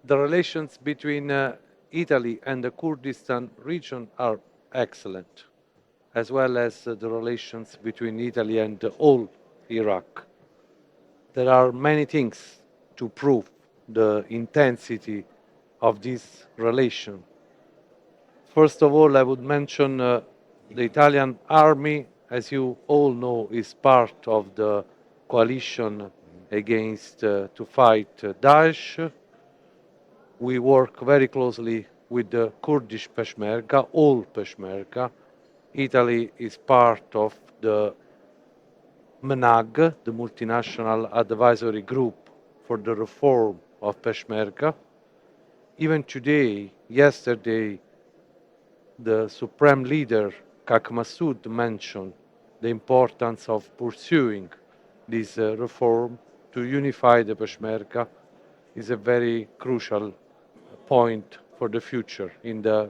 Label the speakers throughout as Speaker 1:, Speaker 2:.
Speaker 1: The relations between Italy and the Kurdistan region are excellent, as well as the relations between Italy and all Iraq. There are many things to prove the intensity of this relation. First of all, I would mention the Italian army, as you all know, is part of the coalition against to fight Daesh. We work very closely with the Kurdish Peshmerga, all Peshmerga. Italy is part of the MENAG, the Multinational Advisory Group for the Reform of Peshmerga. Even today, yesterday, the Supreme Leader, Kak Massoud, mentioned the importance of pursuing this reform to unify the Peshmerga is a very crucial point for the future in the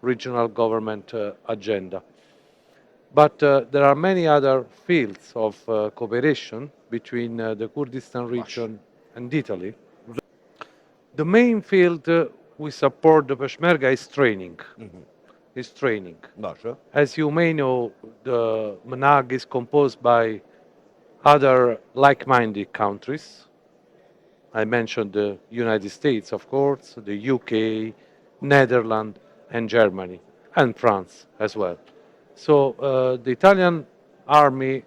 Speaker 1: regional government agenda. But there are many other fields of cooperation between the Kurdistan region and Italy. The main field we support the Peshmerga is training. Is training. As you may know, the MENAG is composed by other like-minded countries. I mentioned the United States, of course, the UK, Netherlands, and Germany, and France as well. So the Italian army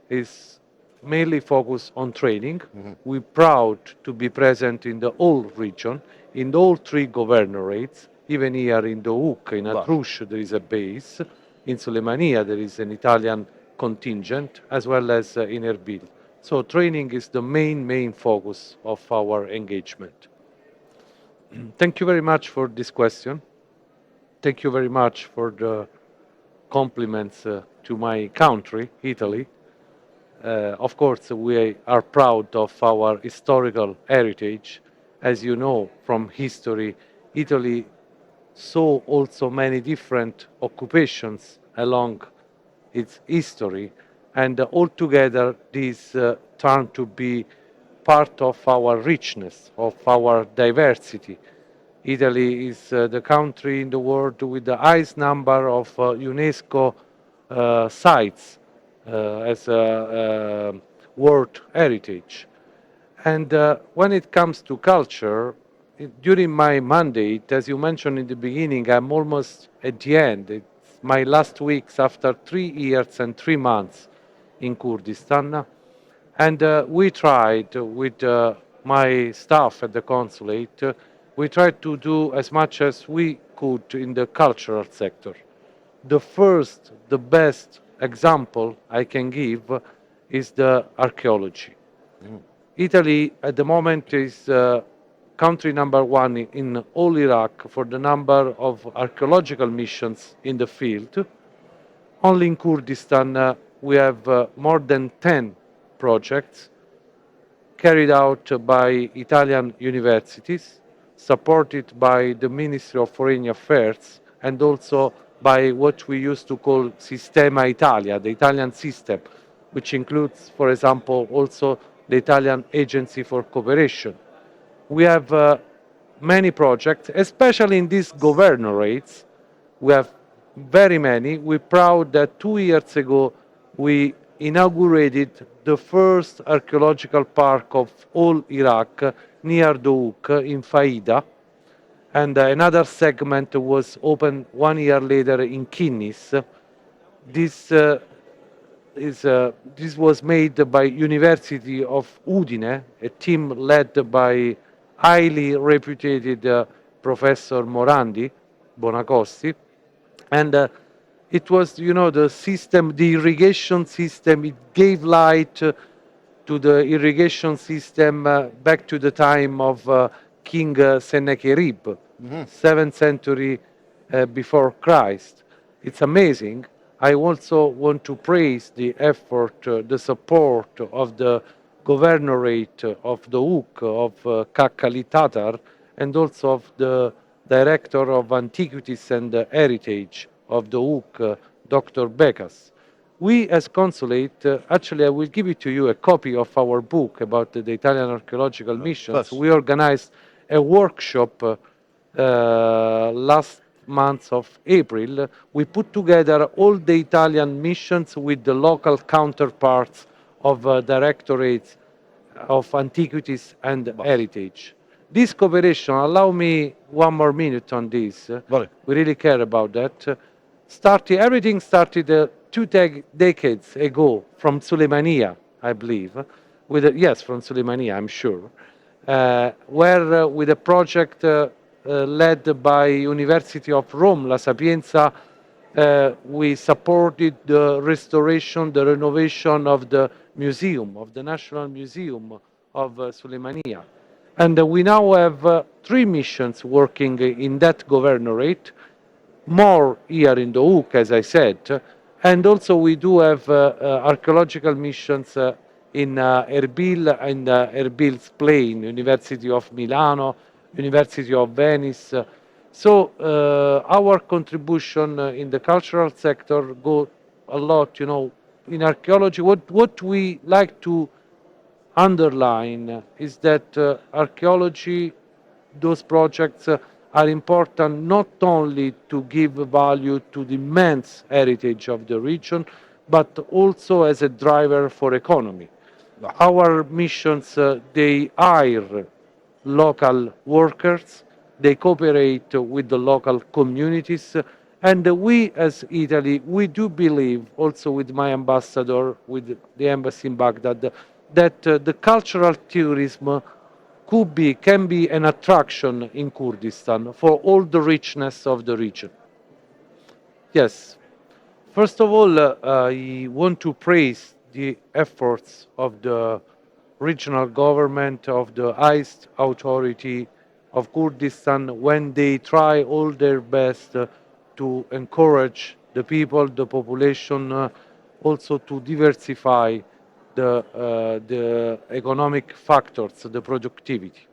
Speaker 1: is mainly focused on training. We're proud to be present in the whole region, in all three governorates. Even here in Dohuk, in Atrush, there is a base. In Sulemania, there is an Italian contingent, as well as in Erbil. So training is the main focus of our engagement. Thank you very much for this question. Thank you very much for the compliments to my country, Italy. Of course, we are proud of our historical heritage. As you know from history, Italy saw also many different occupations along its history, and altogether this turned to be part of our richness, of our diversity. Italy is the country in the world with the highest number of UNESCO sites as a world heritage. And when it comes to culture, during my mandate, as you mentioned in the beginning, I'm almost at the end. It's my last weeks after 3 years and 3 months in Kurdistan. And we tried with my staff at the consulate, we tried to do as much as we could in the cultural sector. The best example I can give is the archaeology. Italy at the moment is country number 1 in all Iraq for the number of archaeological missions in the field. Only in Kurdistan we have more than 10 projects carried out by Italian universities, supported by the Ministry of Foreign Affairs and also by what we used to call Sistema Italia, the Italian system, which includes, for example, also the Italian Agency for Cooperation. We have many projects, especially in these governorates. We have very many. We're proud that 2 years ago we inaugurated the first archaeological park of all Iraq near Dohuk in Faida, and another segment was opened 1 year later in Kinnis. This was made by University of Udine, a team led by highly reputed Professor Morandi Bonacosti, and it was, the system, the irrigation system. It gave light to the irrigation system back to the time of King Sennacherib, 7th century before Christ. It's amazing. I also want to praise the effort, the support of the governorate of Dohuk, of Kakkali Tatar, and also of the Director of Antiquities and Heritage of Dohuk, Dr. Bekas. We as consulate, actually I will give it to you a copy of our book about the Italian archaeological missions. We organized a workshop last month of April. We put together all the Italian missions with the local counterparts of directorates of antiquities and heritage. This cooperation, allow me one more minute on this.
Speaker 2: Vale.
Speaker 1: We really care about that. Everything started two decades ago from Suleimania, I believe. Yes, from Suleimania, I'm sure. Where with a project led by University of Rome, La Sapienza, we supported the restoration, the renovation of the museum, of the National Museum of Suleimania. And we now have 3 missions working in that governorate, more here in the Hook, as I said, and also we do have archaeological missions in Erbil and Erbil's plain, University of Milano, University of Venice. So our contribution in the cultural sector go a lot, in archaeology. What we like to underline is that archaeology, those projects are important not only to give value to the immense heritage of the region, but also as a driver for economy. Our missions, they hire local workers, they cooperate with the local communities, and we as Italy, we do believe, also with my ambassador, with the embassy in Baghdad, that the cultural tourism can be an attraction in Kurdistan for all the richness of the region. Yes. First of all, I want to praise the efforts of the regional government, of the highest authority of Kurdistan, when they try all their best to encourage the people, the population, also to diversify the economic factors, the productivity.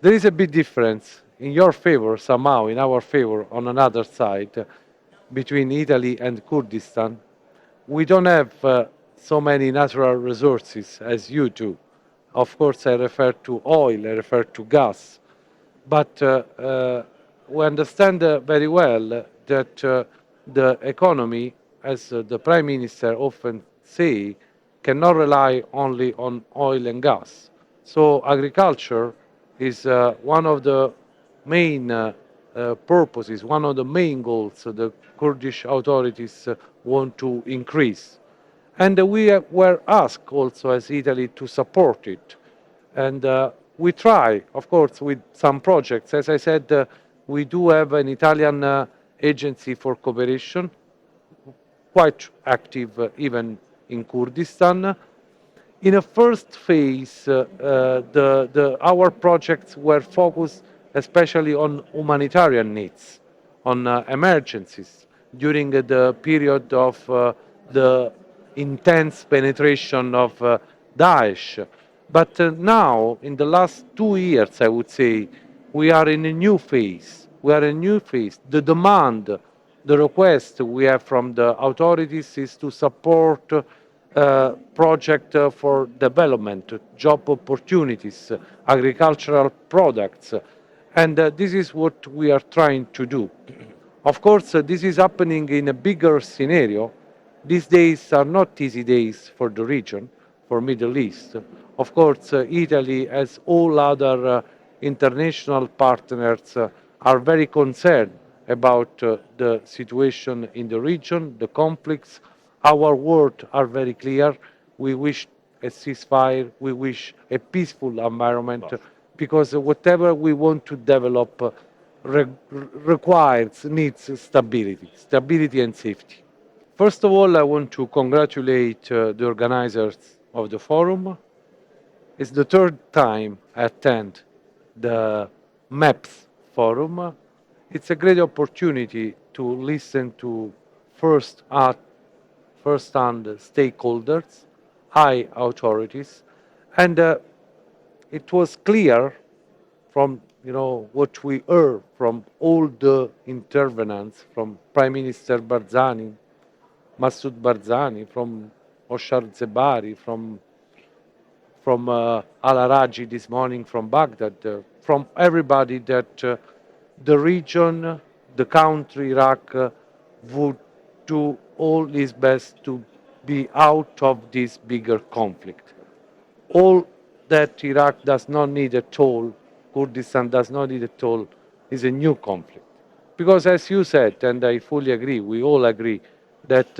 Speaker 1: There is a big difference in your favor, somehow, in our favor, on another side, between Italy and Kurdistan. We don't have so many natural resources as you do. Of course, I refer to oil, I refer to gas. But we understand very well that the economy, as the Prime Minister often say, cannot rely only on oil and gas. So agriculture is one of the main purposes, one of the main goals the Kurdish authorities want to increase. And we were asked also as Italy to support it. And we try, of course, with some projects. As I said, we do have an Italian agency for cooperation, quite active even in Kurdistan. In a first phase, our projects were focused especially on humanitarian needs, on emergencies during the period of the intense penetration of Daesh. But now, in the last 2 years, I would say, we are in a new phase. We are in a new phase. The demand, the request we have from the authorities is to support project for development, job opportunities, agricultural products. And this is what we are trying to do. Of course, this is happening in a bigger scenario. These days are not easy days for the region, for Middle East. Of course, Italy, as all other international partners, are very concerned about the situation in the region, the conflicts. Our words are very clear. We wish a ceasefire, we wish a peaceful environment, because whatever we want to develop needs stability and safety. First of all, I want to congratulate the organizers of the forum. It's the 3rd time I attend the MEPS forum. It's a great opportunity to listen to first-hand stakeholders, high authorities, and it was clear from what we heard from all the intervenants, from Prime Minister Barzani, Massoud Barzani, from Oshar Zebari, from Al-Araji this morning from Baghdad, from everybody that the region, the country, Iraq, would do all its best to be out of this bigger conflict. All that Iraq does not need at all, Kurdistan does not need at all, is a new conflict. Because as you said, and I fully agree, we all agree, that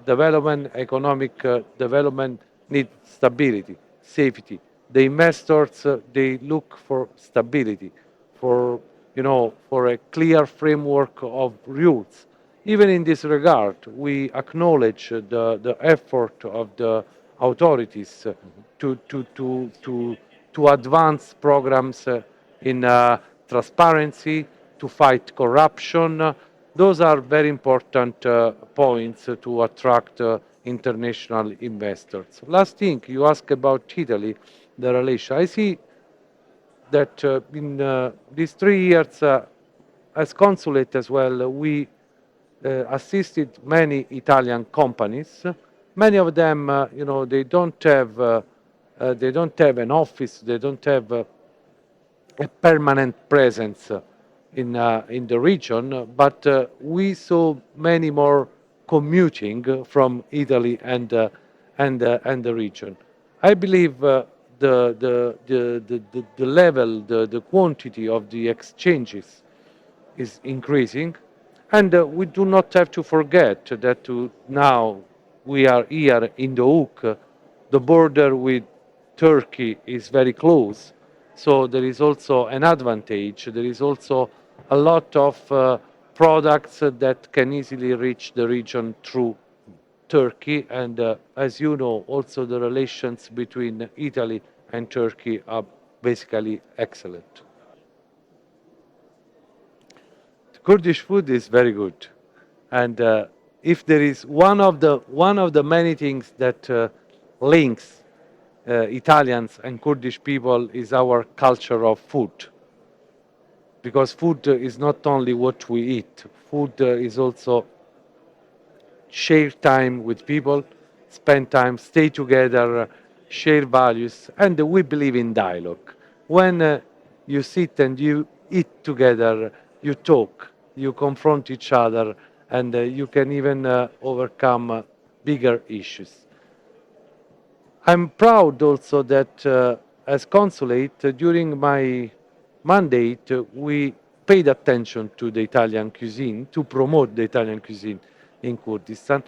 Speaker 1: development, economic development needs stability, safety. The investors, they look for stability, for, for a clear framework of rules. Even in this regard, we acknowledge the effort of the authorities to advance programs in transparency, to fight corruption. Those are very important points to attract international investors. Last thing, you asked about Italy, the relation. I see that in these 3 years as consulate as well, we assisted many Italian companies. Many of them, they don't have an office, they don't have a permanent presence in the region, but we saw many more commuting from Italy and the region. I believe the level, the quantity of the exchanges is increasing, and we do not have to forget that now we are here in the hook. The border with Turkey is very close, so there is also an advantage. There is also a lot of products that can easily reach the region through Turkey, and as you know, also the relations between Italy and Turkey are basically excellent. Kurdish food is very good, and if there is one of the many things that links Italians and Kurdish people is our culture of food, because food is not only what we eat. Food is also share time with people, spend time, stay together, share values, and we believe in dialogue. When you sit and you eat together, you talk, you confront each other, and you can even overcome bigger issues. I'm proud also that as consulate, during my mandate, we paid attention to the Italian cuisine, to promote the Italian cuisine in Kurdistan.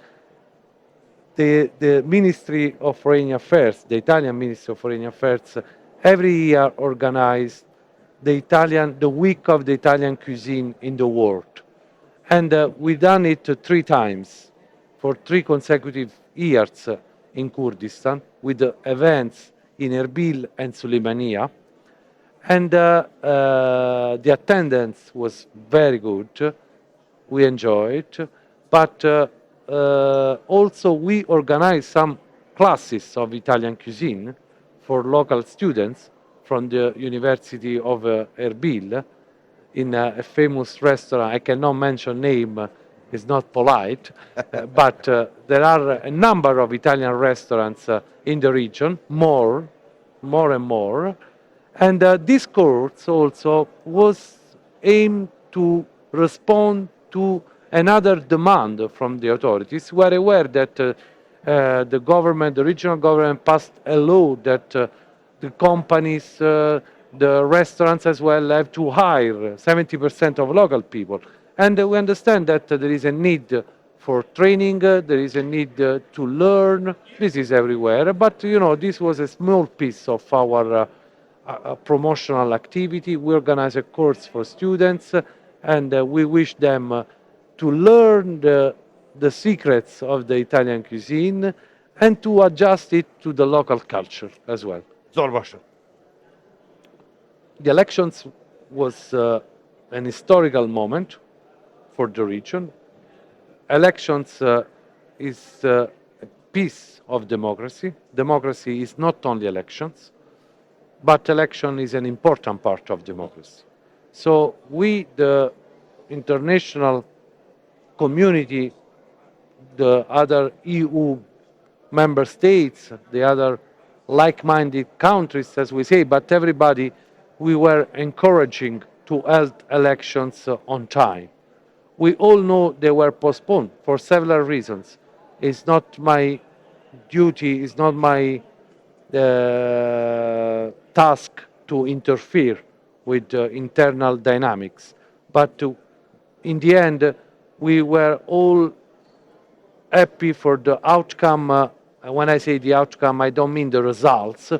Speaker 1: The Ministry of Foreign Affairs, the Italian Ministry of Foreign Affairs, every year organized the week of the Italian cuisine in the world. And we've done it 3 times for 3 consecutive years in Kurdistan with events in Erbil and Suleimania. And the attendance was very good. We enjoyed, but also we organized some classes of Italian cuisine for local students from the University of Erbil in a famous restaurant. I cannot mention name, it's not polite, but there are a number of Italian restaurants in the region, more and more. And this course also was aimed to respond to another demand from the authorities. We are aware that the government, the regional government, passed a law that the companies, the restaurants as well, have to hire 70% of local people. And we understand that there is a need for training, there is a need to learn. This is everywhere, but this was a small piece of our promotional activity. We organize a course for students, and we wish them to learn the secrets of the Italian cuisine and to adjust it to the local culture as well.
Speaker 2: Zorbaşı.
Speaker 1: The elections was an historical moment for the region. Elections is a piece of democracy. Democracy is not only elections, but election is an important part of democracy. So we, the international community, the other EU member states, the other like-minded countries, as we say, but everybody, we were encouraging to hold elections on time. We all know they were postponed for several reasons. It's not my duty, it's not my task to interfere with internal dynamics. But in the end, we were all happy for the outcome. When I say the outcome, I don't mean the results.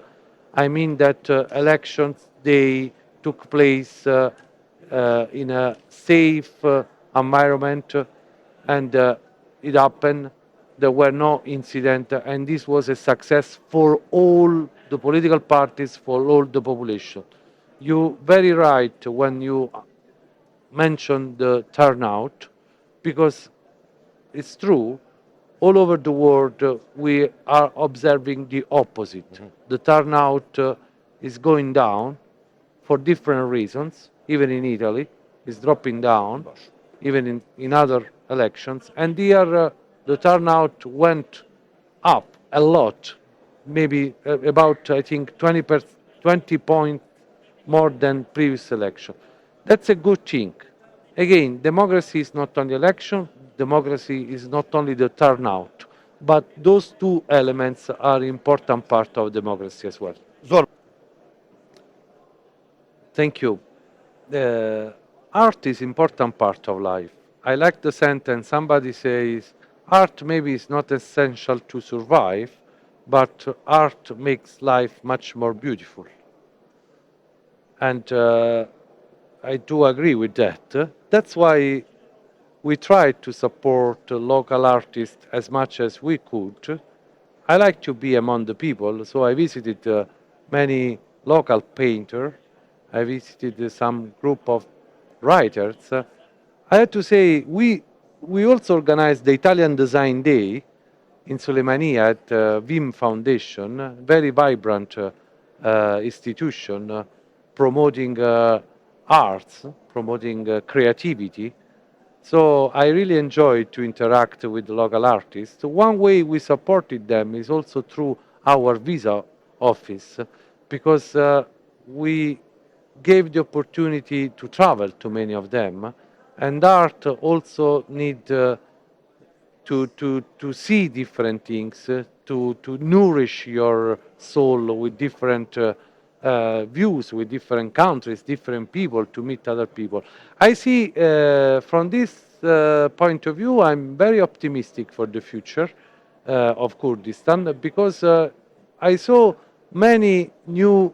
Speaker 1: I mean that elections, they took place in a safe environment and it happened. There were no incidents, and this was a success for all the political parties, for all the population. You very right when you mentioned the turnout, because it's true, all over the world we are observing the opposite. The turnout is going down for different reasons, even in Italy, is dropping down, even in other elections. And here the turnout went up a lot, maybe about, I think, 20 points more than previous election. That's a good thing. Again, democracy is not only election, democracy is not only the turnout, but those two elements are important part of democracy as well. Thank you. Art is important part of life. I like the sentence somebody says, art maybe is not essential to survive, but art makes life much more beautiful. And I do agree with that. That's why we tried to support local artists as much as we could. I like to be among the people, so I visited many local painters. I visited some group of writers. I have to say, we also organized the Italian Design Day in Sulemania at Vim Foundation, a very vibrant institution promoting arts, promoting creativity. So I really enjoyed to interact with the local artists. One way we supported them is also through our visa office, because we gave the opportunity to travel to many of them, and art also need to see different things, to nourish your soul with different views, with different countries, different people, to meet other people. I see from this point of view, I'm very optimistic for the future of Kurdistan, because I saw many new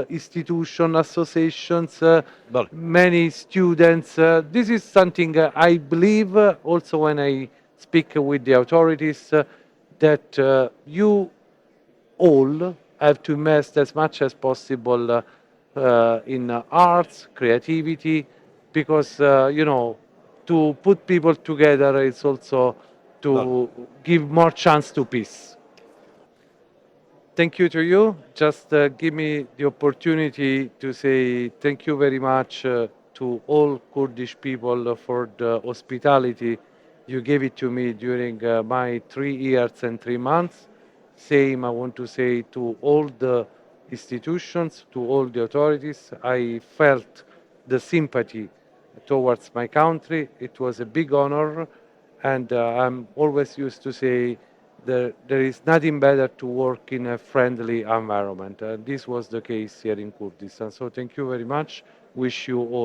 Speaker 1: institutions, associations, many students. This is something I believe also when I speak with the authorities, that you all have to invest as much as possible in arts, creativity, because, to put people together is also to give more chance to peace. Thank you to you. Just give me the opportunity to say thank you very much to all Kurdish people for the hospitality you gave it to me during my 3 years and 3 months. Same, I want to say to all the institutions, to all the authorities. I felt the sympathy towards my country. It was a big honor, and I'm always used to say there is nothing better to work in a friendly environment. And this was the case here in Kurdistan. So thank you very much. Wish you all